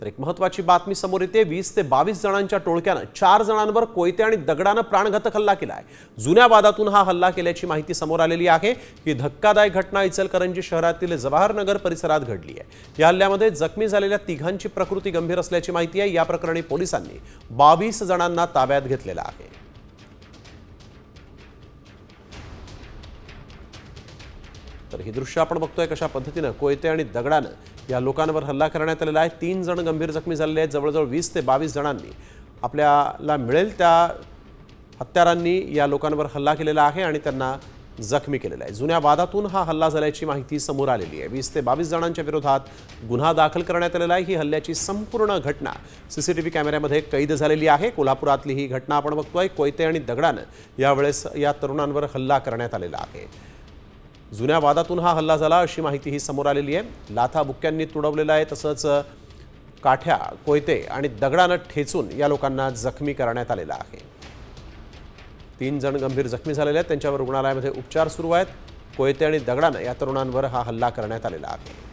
तर एक महत्त्वाची बातमी समोर येते। 20 ते 22 जणांच्या टोळक्यानं 4 जणांवर कोयते आणि दगडानं प्राणघातक हल्ला केलाय। जुन्या वादातून हा हल्ला केल्याची माहिती समोर आलेली आहे। ही धक्कादायक घटना इचलकरंजी शहरातील जवाहरनगर परिसरात घडली आहे। या हल्ल्यामध्ये जखमी झालेल्या तिघांची प्रकृती गंभीर असल्याची माहिती आहे। या प्रकरणी पोलिसांनी 22 जणांना ताब्यात घेतलेलं आहे। तर ही दृश्य आपण बघतोय कशा पद्धतीने कोयते आणि दगडानं या लोकांवर हल्ला करण्यात आलेला आहे। 3 जण गंभीर जखमी झालेले आहेत। जवळजवळ 20 ते 22 जणांनी आपल्याला मिळेल त्या हत्यारांनी या लोकांवर हल्ला केलेला आहे आणि त्यांना जखमी केलेला आहे। जुन्या वादातून हा हल्ला झाल्याची माहिती समोर आलेली आहे। 20 ते 22 जणांच्या विरोधात गुन्हा दाखल करण्यात आलेला आहे। ही हल्ल्याची संपूर्ण घटना सीसीटीव्ही कॅमेऱ्यामध्ये कैद झालेली आहे। कोल्हापुरातली ही घटना आपण बघतोय। कोयते आणि दगडानं यावेळेस या तरुणांवर हल्ला करण्यात आलेला आहे। जुन्या वादातून हा हल्ला झाला अशी माहिती ही समोर आलेली आहे। लाथा बुक्क्यांनी तुडवलेला आहे, तसंच काठ्या, कोयते आणि दगडानं ठेचून या लोकांना जखमी करण्यात आलेला आहे। 3 जण गंभीर जखमी झालेले आहेत, त्यांच्यावर रुग्णालयामध्ये उपचार सुरू आहेत। कोयते आणि दगडानं या तरुणांवर हा हल्ला करण्यात आलेला आहे।